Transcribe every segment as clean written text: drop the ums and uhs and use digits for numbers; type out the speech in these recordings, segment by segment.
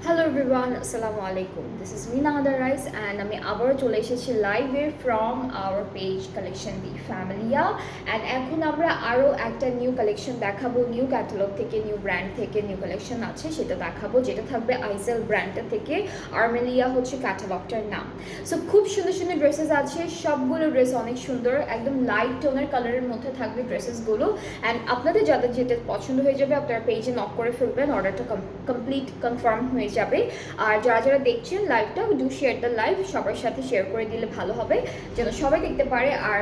Hello everyone, Assalamu alaikum. This is Meena Rais and আমি আবারও চলে এসেছি লাইভে from our page collection the Familia and এখন আমরা আরও একটা নিউ কালেকশন দেখাবো, নিউ ক্যাটালগ থেকে, নিউ ব্র্যান্ড থেকে নিউ কালেকশন আছে সেটা দেখাবো, যেটা থাকবে আইজেল ব্র্যান্ডটা থেকে। আর্মেলিয়া হচ্ছে ক্যাটালগটার নাম। সো খুব সুন্দর সুন্দর ড্রেসেস আছে, সবগুলো ড্রেস অনেক সুন্দর, একদম লাইট টোনের কালারের মধ্যে থাকবে ড্রেসেসগুলো। অ্যান্ড আপনাদের যাদের যেটা পছন্দ হয়ে যাবে আপনারা পেজে নক করে ফেলবেন, অর্ডারটা কমপ্লিট কনফার্ম হয়ে যাবে। আর যারা যারা দেখছেন লাইভটা, ডু শেয়ার দ্য লাইভ, সবার সাথে শেয়ার করে দিলে ভালো হবে যেন সবাই দেখতে পারে। আর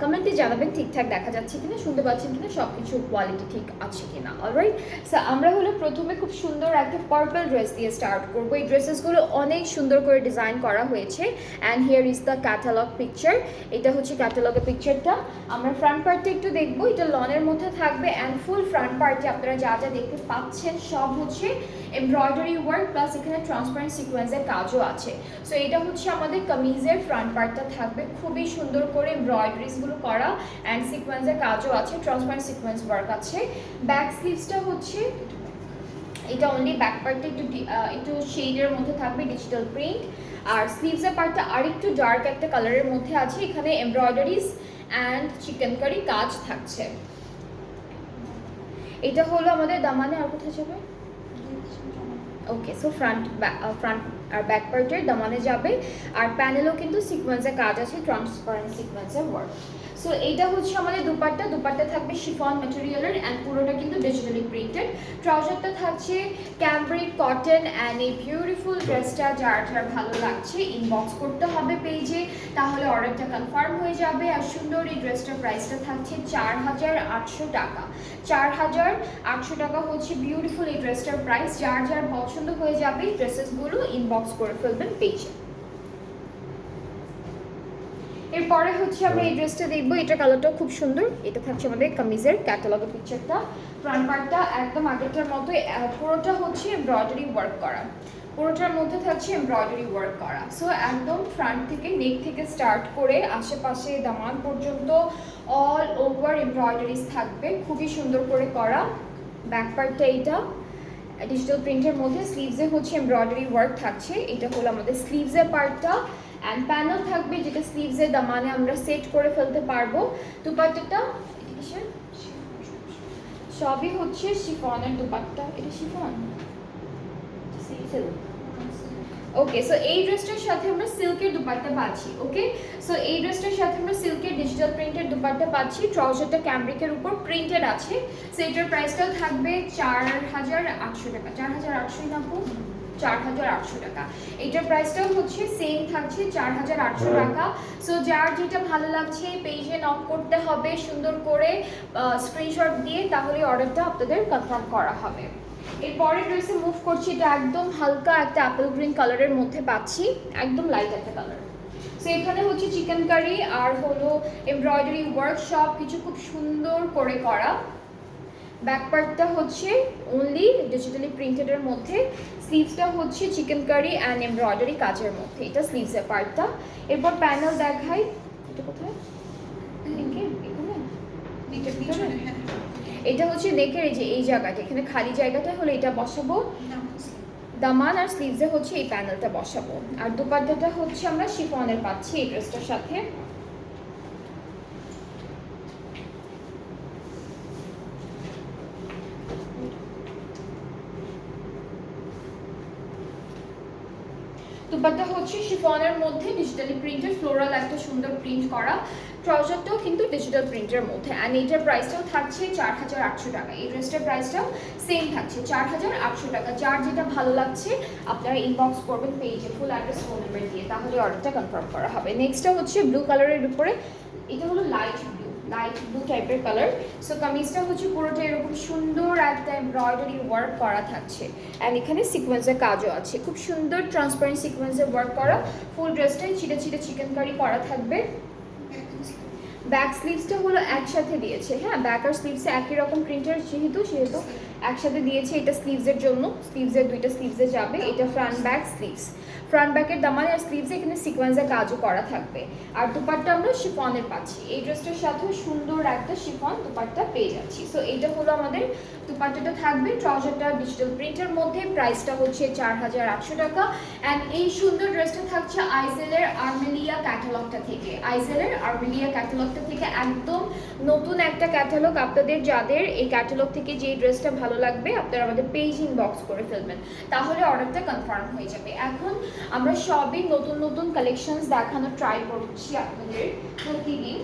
কমেন্টে জানাবেন ঠিকঠাক দেখা যাচ্ছে কিনা, শুনতে পাচ্ছেন কিনা, সব কিছু কোয়ালিটি ঠিক আছে কিনা। অলরাইট, সো আমরা হলো প্রথমে খুব সুন্দর একটা পার্পল ড্রেস দিয়ে স্টার্ট করবো। এই ড্রেসেসগুলো অনেক সুন্দর করে ডিজাইন করা হয়েছে and here is the catalogue picture. এটা হচ্ছে ক্যাটালগের পিকচারটা। আমরা ফ্রন্ট পার্টটা একটু দেখবো, এটা লনের মধ্যে থাকবে অ্যান্ড ফুল ফ্রন্ট পার্টে আপনারা যা যা দেখতে পাচ্ছেন সব হচ্ছে এমব্রয়ডারি ওয়ার্ক প্লাস এখানে ট্রান্সপারেন্ট সিকোয়েন্সের কাজও আছে। সো এটা হচ্ছে আমাদের কামিজের ফ্রন্ট পার্টটা থাকবে, খুবই সুন্দর করে এমব্রয়ডারিজগুলো করা অ্যান্ড সিকোয়েন্সের কাজও আছে, ট্রান্সপারেন্ট সিকোয়েন্স ওয়ার্ক আছে। ব্যাক স্লিভসটা হচ্ছে এটা অনলি ব্যাক পার্টটা একটু শেডের মধ্যে থাকবে, ডিজিটাল প্রিন্ট। আর স্লিভসের পার্টটা আর একটু ডার্ক একটা কালারের মধ্যে আছে, এখানে এমব্রয়ডারিজ অ্যান্ড চিকেনকারি কাজ থাকছে। এটা হলো আমাদের দামানে। আর কোথায় যাবে? ওকে, সো ফ্রন্ট আর ব্যাক পার্টের দামানে যাবে। আর প্যানেলও কিন্তু সিকোয়েন্সের কাজ আছে, ট্রান্সপারেন্ট সিকোয়েন্সের ওয়ার্ক। সো এইটা হচ্ছে আমাদের দুপাট্টা থাকবে শিফন ম্যাটেরিয়ালের অ্যান্ড পুরোটা কিন্তু ডিজিটালি প্রিন্টেড। ট্রাউজারটা থাকছে ক্যামব্রিক কটন অ্যান্ড এই বিউটিফুল ড্রেসটা যার যার ভালো লাগছে ইনবক্স করতে হবে পেজে, তাহলে অর্ডারটা কনফার্ম হয়ে যাবে। আর সুন্দর এই ড্রেসটার প্রাইসটা থাকছে 4800 টাকা। 4800 টাকা হচ্ছে বিউটিফুল এই ড্রেসটার প্রাইস। যার যার পছন্দ হয়ে যাবে ড্রেসেসগুলো ইনবক্স করে ফেলবেন পেজে। এরপরে হচ্ছে আমরা এই ড্রেসটা দেখবো, এটা কালারটাও খুব সুন্দর। এটা থাকছে আমাদের কামিজের ক্যাটালগের পিকচারটা। ফ্রন্ট পার্টটা একদম আগেরটার মতো, পুরোটা হচ্ছে এমব্রয়ডারি ওয়ার্ক করা, পুরোটার মধ্যে থাকছে এমব্রয়ডারি ওয়ার্ক করা। সো একদম ফ্রন্ট থেকে, নেক থেকে স্টার্ট করে আশেপাশে দামান পর্যন্ত অল ওভার এমব্রয়ডারিজ থাকবে, খুবই সুন্দর করে করা। ব্যাক পার্টটা এইটা ডিজিটাল প্রিন্টের মধ্যে, স্লিভসে হচ্ছে এমব্রয়ডারি ওয়ার্ক থাকছে। এটা হলো আমাদের স্লিভসের পার্টটা অ্যান্ড প্যানেল থাকবে, যেটা স্লিভসের দামানে আমরা সেট করে ফেলতে পারবো। দুপাট্টাটা সবই হচ্ছে শিফনের দুপাট্টা। এটা শিফন, ওকে। সো এই ড্রেসটার সাথে আমরা সিল্কের দুপাট্টা পাচ্ছি। ওকে, সো এই ড্রেসটার সাথে আমরা সিল্কের ডিজিটাল প্রিন্টের দুপাট্টা পাচ্ছি। ট্রাউজারটা ক্যামব্রিকের উপর প্রিন্টেড আছে। সো এটার প্রাইসটাও থাকবে 4800 টাকা। 4800 না, 4800 টাকা। এটার প্রাইসটাও হচ্ছে সেম থাকছে 4800 টাকা। সো যার যেটা ভালো লাগছে পেজে নক করতে হবে সুন্দর করে স্ক্রিনশট দিয়ে, তাহলে অর্ডারটা আপনাদের কনফার্ম করা হবে। এরপরে ড্রেসে মুভ করছি, এটা একদম হালকা একটা অ্যাপেল গ্রিন কালারের মধ্যে পাচ্ছি, একদম লাইট একটা কালার। সো এখানে হচ্ছে চিকেন কারি আর হলো এমব্রয়ডারি ওয়ার্ক, সব কিছু খুব সুন্দর করে করা। ব্যাক পার্টটা হচ্ছে অনলি ডিজিটালি প্রিন্টেডের মধ্যে, স্লিভসটা হচ্ছে চিকেন কারি অ্যান্ড এমব্রয়ডারি কাজের মধ্যে, এটা স্লিভসের পার্টটা। এরপর প্যানেল দেখাই, এটা কোথায়? এটা হচ্ছে দেখে এই যে এই জায়গাটা, এখানে খালি জায়গাটা হলো এটা বসাবো দামান, আর স্লিভসে হচ্ছে এই প্যানেলটা বসাবো। আর দুপাট্টাটা হচ্ছে আমরা শিফনের পাচ্ছি এই ড্রেসটার সাথে। দুপাট্টা হচ্ছে শিফনের মধ্যে ডিজিটালি প্রিন্টেড, ফ্লোরাল একটা সুন্দর প্রিন্ট করা। ট্রাউজারটাও কিন্তু ডিজিটাল প্রিন্টের মধ্যে অ্যান্ড এইটার প্রাইসটাও থাকছে 4800 টাকা। এই ড্রেসটার প্রাইসটাও সেম থাকছে 4800 টাকা। যার যেটা ভালো লাগছে আপনারা ইনবক্স করবেন পেজে ফুল অ্যাড্রেস, ফোন নাম্বার দিয়ে, তাহলে অর্ডারটা কনফার্ম করা হবে। নেক্সটটা হচ্ছে ব্লু কালারের উপরে, এটা হলো লাইট ব্লু টাইপের কালার। সো কামিজটা হচ্ছে পুরোটা এরকম সুন্দর একটা এমব্রয়ডারি ওয়ার্ক করা থাকছে অ্যান্ড এখানে সিকোয়েন্সের কাজও আছে, খুব সুন্দর ট্রান্সপারেন্ট সিকোয়েন্সের ওয়ার্ক করা। ফুল ড্রেসটাই ছিটে ছিটে চিকেন কারি করা থাকবে। ব্যাক স্লিভসটা হলো একসাথে দিয়েছে, হ্যাঁ ব্যাক আর স্লিভসে একই রকম প্রিন্টের, সেহেতু একসাথে দিয়েছি। এটা স্লিভসের জন্য, স্লিভসের দুইটা স্লিভসে যাবে। এটা ফ্রন্ট ব্যাক স্লিভস, ফ্রন্ট ব্যাকের দামানে আর স্লিভসে এখানে সিকোয়েন্সের কাজও করা থাকবে। আর দুপাট্টা আমরা শিফনের পাচ্ছি। এই ড্রেসটার সাথে সুন্দর একটা শিফন দুপাট্টা পেয়ে যাচ্ছি। সো এইটা হলো আমাদের দুপাট্টাটা থাকবে। ট্রাউজারটা ডিজিটাল প্রিন্টের মধ্যে, প্রাইসটা হচ্ছে 4800 টাকা। অ্যান্ড এই সুন্দর ড্রেসটা থাকছে আইজেলের আর্মেলিয়া ক্যাটালগটা থেকে। আইজেলের আর্মেলিয়া ক্যাটালগটা থেকে একদম নতুন একটা ক্যাটালগ। আপনাদের যাদের এই ক্যাটালগ থেকে যে ড্রেসটা ভালো লাগবে আপনারা আমাদের পেজ ইনবক্স করে ফেলবেন, তাহলে অর্ডারটা কনফার্ম হয়ে যাবে। এখন আমরা সবই নতুন নতুন কালেকশনস দেখানোর ট্রাই করছি আপনাদের প্রতিদিন।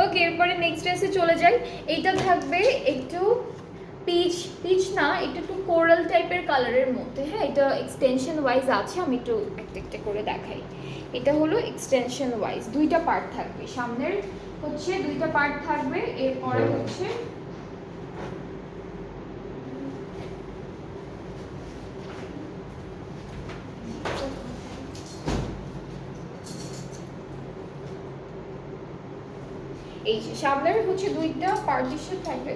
ওকে, এরপরে নেক্সট ড্রেসে চলে যাই। এইটা থাকবে একটু পিচ, পিচ না, এটা একটু কোরাল টাইপের কালারের মধ্যে। হ্যাঁ, এটা এক্সটেনশন ওয়াইজ আছে, আমি একটু একটা একটা করে দেখাই। এটা হলো এক্সটেনশন ওয়াইজ, দুইটা পার্ট থাকবে। সামনের হচ্ছে দুইটা পার্ট থাকবে, এরপরে হচ্ছে এই যে সামনের হচ্ছে দুইটা পার্টিশন থাকবে।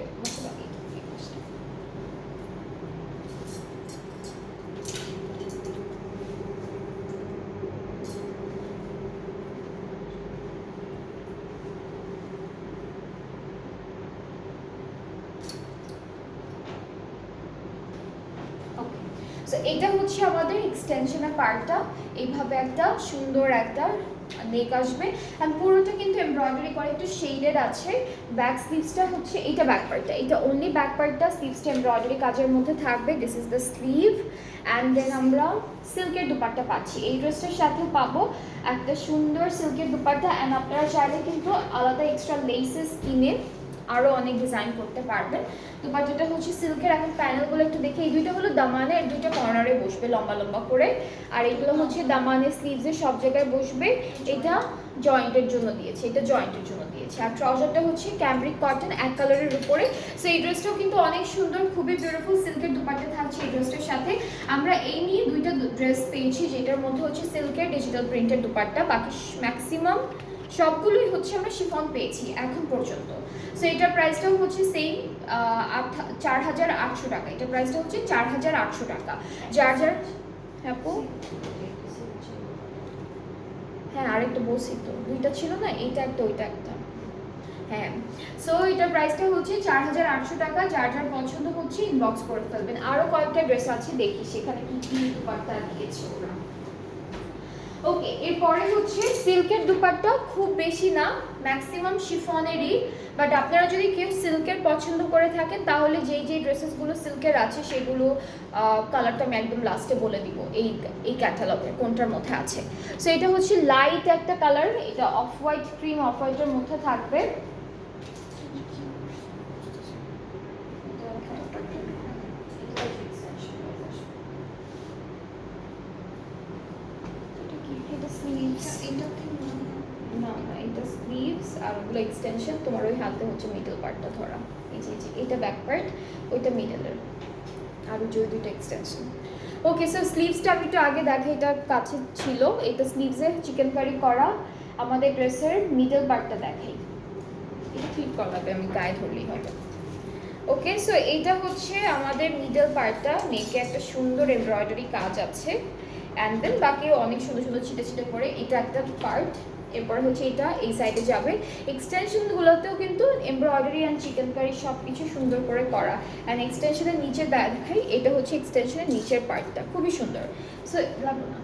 সো এটা হচ্ছে আমাদের এক্সটেনশনের পার্টটা। এইভাবে একটা সুন্দর একটা নেক আসবে, আর পুরোটা কিন্তু এমব্রয়ডারি করে একটু শেডেড আছে। ব্যাক স্লিভসটা হচ্ছে এইটা ব্যাক পার্টটা, এটা অনলি ব্যাক পার্টটা, স্লিভসটা এমব্রয়ডারি কাজের মধ্যে থাকবে। This is the sleeve. And then আমরা সিল্কের দুপাট্টা পাচ্ছি। এই ড্রেসটার সাথে পাবো একটা সুন্দর সিল্কের দুপাট্টা। অ্যান্ড আপনারা চাইলে কিন্তু আলাদা এক্সট্রা লেসেস কিনে আরও অনেক ডিজাইন করতে পারবেন। দুপাট্টাটা হচ্ছে সিল্কের। এখন প্যানেলগুলো একটু দেখি। এই দুইটা হলো দামানের দুইটা কর্নারে বসবে লম্বা লম্বা করে, আর এগুলো হচ্ছে দামানের স্লিভসের সব জায়গায় বসবে। এটা জয়েন্টের জন্য দিয়েছে, এটা জয়েন্টের জন্য দিয়েছে। আর ট্রাউজারটা হচ্ছে ক্যামব্রিক কটন এক কালারের উপরে। সো এই ড্রেসটাও কিন্তু অনেক সুন্দর, খুবই বিউটিফুল সিল্কের দুপাট্টা থাকছে এই ড্রেসটার সাথে। আমরা এই নিয়ে দুইটা ড্রেস পেয়েছি, যেটার মধ্যে হচ্ছে সিল্কের ডিজিটাল প্রিন্টের দুপাট্টা, বাকি ম্যাক্সিমাম সবগুলোই হচ্ছে আমরা শিফন পেয়েছি এখন পর্যন্ত। সো এটার প্রাইসটাও হচ্ছে সেম 4800 টাকা। এটার প্রাইসটা হচ্ছে 4800 টাকা। যার যার আপু, হ্যাঁ আরেকটা বলছি তো, দুইটা ছিল না, এইটা একটা ওইটা একটা। হ্যাঁ, সো এটার প্রাইসটা হচ্ছে 4800 টাকা। যার যার পছন্দ হচ্ছে ইনবক্স করে ফেলবেন। আরও কয়েকটা ড্রেস আছে, দেখি সেখানে কি কি দুপাট্টা দিয়েছে ওরা। ওকে, এরপরে হচ্ছে সিল্কের দুপাট্টা, খুব বেশি না, ম্যাক্সিমাম শিফনেরই। বাট আপনারা যদি কেউ সিল্কের পছন্দ করে থাকেন তাহলে যেই যেই ড্রেসেসগুলো সিল্কের আছে সেগুলো কালারটা আমি একদম লাস্টে বলে দিব এই ক্যাটালগের কোনটার মধ্যে আছে। সো এটা হচ্ছে লাইট একটা কালার, এটা অফ হোয়াইট, ক্রিম অফ হোয়াইটের মধ্যে থাকবে। এটা স্লিভস আর ওগুলো এক্সটেনশন। তোমার ওই হাতে হচ্ছে মিডল পার্টটা ধরা, এই যে এটা ব্যাক পার্ট, ওইটা মিডলের, আর ওই যে দুইটা এক্সটেনশন। ওকে, সো স্লিভসটা আমি একটু আগে দেখে, এটা কাছে ছিল। এটা স্লিভসের চিকেন কারি করা। আমাদের ড্রেসের মিডল পার্টটা দেখাই, এটা ক্লিপ করাবে, আমি গায়ে ধরলেই হবে। ওকে, সো এইটা হচ্ছে আমাদের মিডল পার্টটা, নেকে একটা সুন্দর এমব্রয়ডারি কাজ আছে। অ্যান্ড দেন বাকি অনেক সুন্দর সুন্দর ছিটে ছিটে করে এটা একটা পার্ট। এরপরে হচ্ছে এটা এই সাইডে যাবে। এক্সটেনশনগুলোতেও কিন্তু এমব্রয়ডারি অ্যান্ড চিকেন কারি সব কিছু সুন্দর করে করা। অ্যান্ড এক্সটেনশনের নিচে দেখাই, এটা হচ্ছে এক্সটেনশনের নিচের পার্টটা, খুবই সুন্দর। সো লাগলো না।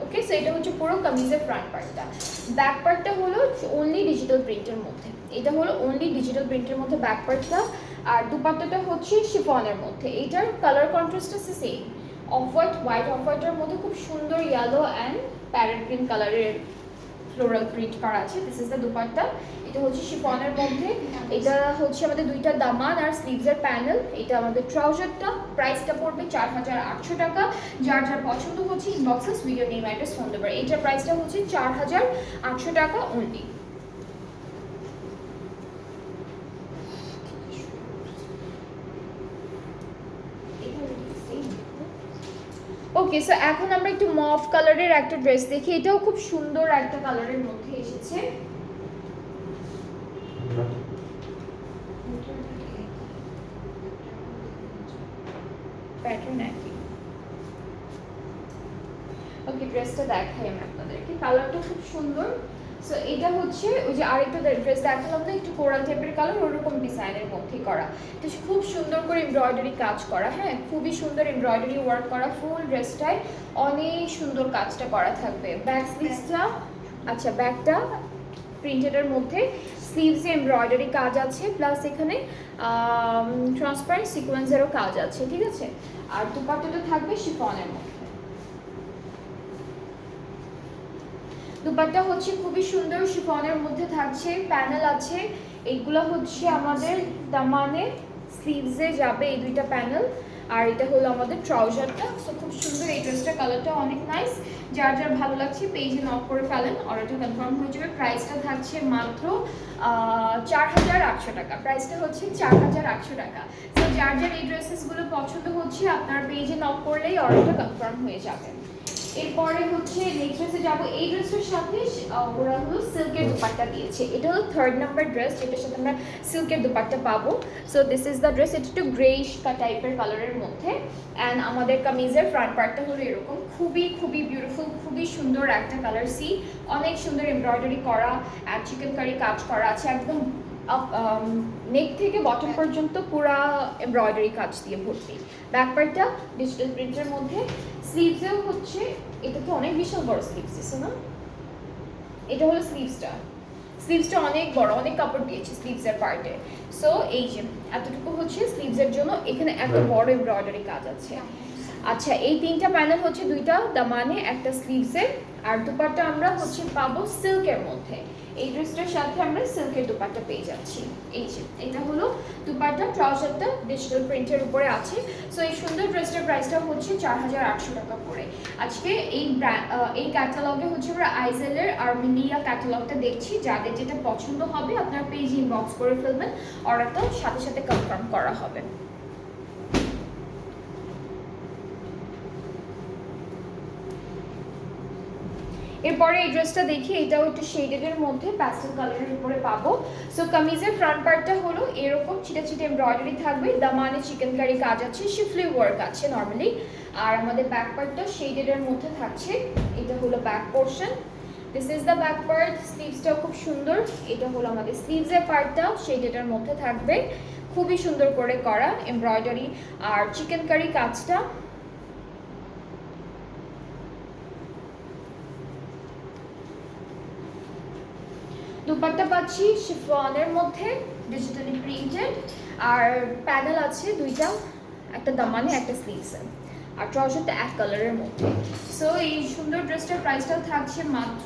ওকে, সো এটা হচ্ছে পুরো কামিজের ফ্রন্ট পার্টটা। ব্যাক পার্টটা হলো অনলি ডিজিটাল প্রিন্টের মধ্যে, এটা হলো অনলি ডিজিটাল প্রিন্টের মধ্যে ব্যাক পার্টটা। আর দুপাট্টাটা হচ্ছে শিফনের মধ্যে। এটার কালার কন্ট্রাস্ট আছে same, off white, white of হোয়াইটের মধ্যে খুব সুন্দর ইয়েলো অ্যান্ড প্যারেট গ্রিন কালারের ফ্লোরাল প্রিন্ট করা আছে। This is the dupatta. এটা হচ্ছে শিফনের মধ্যে। এটা হচ্ছে আমাদের দুইটা দামান আর স্লিভসের প্যানেল। এটা আমাদের ট্রাউজারটা, প্রাইসটা পড়বে 4800 টাকা। যার যার পছন্দ হচ্ছে inboxes video name address phone number. এটার প্রাইসটা হচ্ছে 4800 টাকা অনলি। ওকে, সো এখন আমরা একটু মফ কালারের একটা ড্রেস দেখি। এটাও খুব সুন্দর একটা কালারের মধ্যে এসেছে। প্যাটার্ন একই। ওকে, ড্রেসটা দেখাই আমি আপনাদেরকে, কালারটা খুব সুন্দর। সো এটা হচ্ছে ওই যে আরেকটা ড্রেস দেখালাম না, একটু কোরাল টাইপের কালার, ওরকম ডিজাইনের মধ্যেই করা। এটা খুব সুন্দর করে এমব্রয়ডারি কাজ করা, হ্যাঁ খুবই সুন্দর এমব্রয়ডারি ওয়ার্ক করা, ফুল ড্রেসটায় অনেক সুন্দর কাজটা করা থাকবে। ব্যাক স্লিভসটা, আচ্ছা ব্যাকটা প্রিন্টেডের মধ্যে, স্লিভসে এমব্রয়ডারি কাজ আছে, প্লাস এখানে ট্রান্সপারেন্ট সিকোয়েন্সেরও কাজ আছে, ঠিক আছে। আর দুপাট্টাটা থাকবে শিফনের মধ্যে। দুপাট্টা হচ্ছে খুবই সুন্দর শিফনের মধ্যে থাকছে, প্যানেল আছে, এইগুলো হচ্ছে আমাদের দামানে স্লিভসে যাবে এই দুইটা প্যানেল। আর এটা হলো আমাদের ট্রাউজারটা। সো খুব সুন্দর এই ড্রেসটা, কালারটা অনেক নাইস। যার যার ভালো লাগছে পেজে নক করে ফেলেন, অর্ডারটা কনফার্ম হয়ে যাবে। প্রাইসটা থাকছে মাত্র 4800 টাকা, প্রাইসটা হচ্ছে 4800 টাকা। সো যার যার এই ড্রেসেসগুলো পছন্দ হচ্ছে আপনার পেজে নক করলেই অর্ডারটা কনফার্ম হয়ে যাবে। এরপরে হচ্ছে নেক্সট ড্রেসে যাবো। এই ড্রেসের সাথে ওরা হলো সিল্কের দুপাট্টা দিয়েছে, এটা হলো 3rd নাম্বার ড্রেস যেটার সাথে আমরা সিল্কের দুপাট্টা পাবো। So this is the dress, এটা একটু গ্রেইশ টাইপের কালারের মধ্যে। অ্যান্ড আমাদের কামিজের ফ্রন্ট পার্টটা হলো এরকম, খুবই খুবই বিউটিফুল, খুবই সুন্দর একটা কালার সি, অনেক সুন্দর এমব্রয়ডারি করা অ্যান্ড চিকেন কারি কাজ করা আছে, একদম নেক থেকে বটম পর্যন্ত পুরা এমব্রয়ডারি কাজ দিয়ে ভর্তি। ব্যাক পার্টটা ডিজিটাল প্রিন্টের মধ্যে, স্লিভসেও হচ্ছে, এটা তো অনেক বিশাল বড় স্লিভস দিছে না, এটা হলো স্লিভসটা, স্লিভসটা অনেক বড়, অনেক কাপড় দিয়েছে স্লিভসের পার্টে। সো এই যে এতটুকু হচ্ছে স্লিভসের জন্য, এখানে এত বড় এমব্রয়ডারি কাজ আছে। আচ্ছা, এই তিনটা প্যানেল হচ্ছে দুইটা দামানে, একটা স্লিভসে। আর দুপাট্টা আমরা হচ্ছে পাবো সিল্কের মধ্যে, এই ড্রেসটার সাথে আমরা সিল্কের দুপাট্টা পেয়ে যাচ্ছি। এই যে এটা হলো দুপাট্টা, ট্রাউজারটা ডিজিটাল প্রিন্টের উপরে আছে। সো এই সুন্দর ড্রেসটার প্রাইসটা হচ্ছে 4800 টাকা করে। আজকে এই ক্যাটালগে হচ্ছে আমরা আইজেলের আর্মেনিয়া ক্যাটালগটা দেখছি, যাদের যেটা পছন্দ হবে আপনার পেজ ইনবক্স করে ফেলবেন, অর্ডারটা সাথে সাথে কনফার্ম করা হবে। এরপরে এই ড্রেসটা দেখি, এটাও একটু শেডেডের মধ্যে প্যাস্টেল কালারের উপরে পাবো। সো কামিজের ফ্রন্ট পার্টটা হলো এরকম ছিটা ছিটে এমব্রয়ডারি থাকবে, দামানে চিকেন কারি কাজ আছে, শিফলি ওয়ার্ক আছে নর্মালি। আর আমাদের ব্যাক পার্টটা শেডেডের মধ্যে থাকছে, এটা হলো back portion, this is the back part. স্লিভসটাও খুব সুন্দর, এটা হলো আমাদের স্লিভসের পার্টটা শেডেডের মধ্যে থাকবে, খুবই সুন্দর করে করা এমব্রয়ডারি আর চিকেন কারি কাজটা। দুপাট্টা পাচ্ছি শিফনের মধ্যে ডিজিটালি প্রিন্টেড, আর প্যানেল আছে দুইটা, একটা দামানে একটা স্লিভসে, আর ট্রাউজারটা এক কালারের মধ্যে। সো এই সুন্দর ড্রেসটার প্রাইসটাও থাকছে মাত্র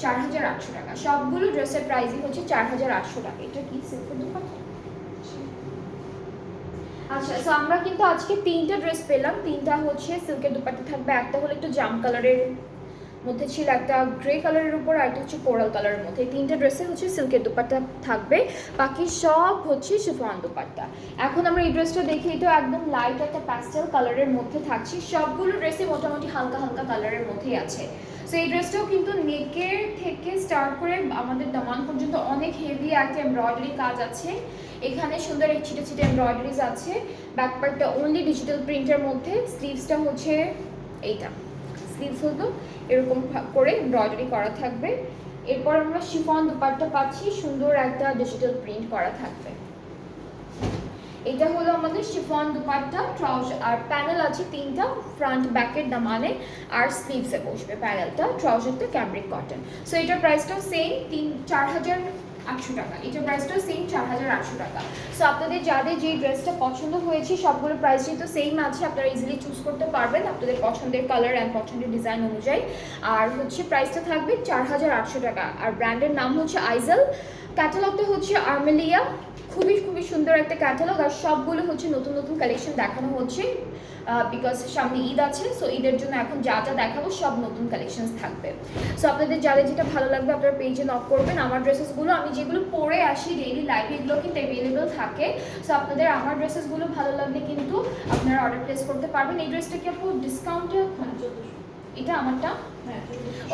4800 টাকা। সবগুলো ড্রেসের প্রাইসই হচ্ছে 4800 টাকা। এটা কি সিল্কের দুপাট্টা? আচ্ছা, সো আমরা কিন্তু আজকে তিনটা ড্রেস পেলাম, তিনটা হচ্ছে সিল্কের দুপাট্টা থাকবে, একটা হলো একটু জাম কালারের মধ্যে ছিল, একটা গ্রে কালারের উপর, আর একটা হচ্ছে কোরাল কালারের মধ্যে। এই তিনটা ড্রেসে হচ্ছে সিল্কের দুপাট্টা থাকবে, বাকি সব হচ্ছে শিফন দুপাট্টা। এখন আমরা এই ড্রেসটা দেখি, এটা একদম লাইট একটা প্যাস্টেল কালারের মধ্যে থাকছে, সবগুলো ড্রেসে মোটামুটি হালকা হালকা কালারের মধ্যেই আছে। সো এই ড্রেসটাও কিন্তু নেকের থেকে স্টার্ট করে আমাদের দামান পর্যন্ত অনেক হেভি একটা এমব্রয়ডারি কাজ আছে, এখানে সুন্দর এক ছিটে ছিটে এমব্রয়ডারিজ আছে। ব্যাক পার্টটা অনলি ডিজিটাল প্রিন্টের মধ্যে, স্লিভসটা হচ্ছে এইটা, স্লিভস হতো এরকম করে এমব্রয়ডারি করা থাকবে। এরপর আমরা শিফন দুপাট্টা পাচ্ছি, সুন্দর একটা ডিজিটাল প্রিন্ট করা থাকবে। এটা হলো আমাদের শিফন দুপাট্টা, ট্রাউজার আর প্যানেল আছে তিনটা, ফ্রন্ট ব্যাকের দামানে আর স্লিভসে বসবে প্যানেলটা, ট্রাউজারটা ক্যামব্রিক কটন। সো এটার প্রাইসটাও সেম 4800 টাকা, এটার প্রাইসটাও সেম 4800 টাকা। সো আপনাদের যাদের যেই ড্রেসটা পছন্দ হয়েছে সবগুলো প্রাইস যেহেতু সেম আছে, আপনারা ইজিলি চুজ করতে পারবেন আপনাদের পছন্দের কালার অ্যান্ড পছন্দের ডিজাইন অনুযায়ী। আর হচ্ছে প্রাইসটা থাকবে 4800 টাকা, আর ব্র্যান্ডের নাম হচ্ছে আইজেল, ক্যাটালগটা হচ্ছে আর্মেলিয়া। খুবই খুবই সুন্দর একটা ক্যাটালগ, আর সবগুলো হচ্ছে নতুন নতুন কালেকশন দেখানো হচ্ছে, বিকজ সামনে ঈদ আছে। সো ঈদের জন্য এখন যা যা দেখাবো সব নতুন কালেকশনস থাকবে। সো আপনাদের যাদের যেটা ভালো লাগবে আপনারা পেজে নক করবেন। আমার ড্রেসেসগুলো আমি যেগুলো পরে আসি ডেইলি লাইফে এগুলো কিন্তু অ্যাভেলেবেল থাকে। সো আপনাদের আমার ড্রেসেসগুলো ভালো লাগলে কিন্তু আপনারা অর্ডার প্লেস করতে পারবেন। এই ড্রেসটা কি আপু ডিসকাউন্টে এটা আমারটা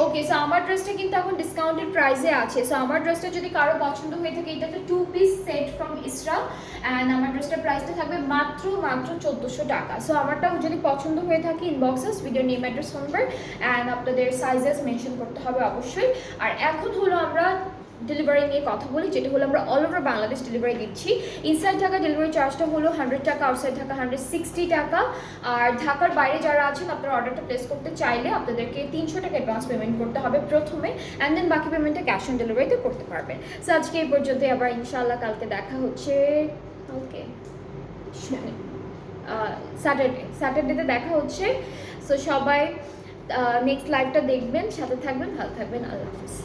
ওকে। সো আমার ড্রেসটা কিন্তু এখন ডিসকাউন্টেড প্রাইসে আছে। সো আমার ড্রেসটা যদি কারো পছন্দ হয়ে থাকে, এটা একটা 2 piece set from Ezra and আমার ড্রেসটার প্রাইসটা থাকবে মাত্র 1400 টাকা। সো আমারটাও যদি পছন্দ হয়ে থাকে, inboxes video name address number and আপনাদের সাইজেস মেনশন করতে হবে অবশ্যই। আর এখন হলো আমরা ডেলিভারি নিয়ে কথা বলি, যেটা হলো আমরা অল ওভার বাংলাদেশ ডেলিভারি দিচ্ছি। ইনসাইড ঢাকা ডেলিভারি চার্জটা হলো 100 টাকা, আউটসাইড ঢাকা 160 টাকা। আর ঢাকার বাইরে যারা আছেন, আপনারা অর্ডারটা প্লেস করতে চাইলে আপনাদেরকে 300 টাকা অ্যাডভান্স পেমেন্ট করতে হবে প্রথমে, অ্যান্ড দেন বাকি পেমেন্টটা ক্যাশ অন ডেলিভারিতে করতে পারবেন। সো আজকে এই পর্যন্ত, আবার ইনশাআল্লাহ কালকে দেখা হচ্ছে। ওকে, স্যাটারডেতে দেখা হচ্ছে। সো সবাই নেক্সট লাইভটা দেখবেন, সাথে থাকবেন, ভালো থাকবেন, আল্লাহ হাফিজ।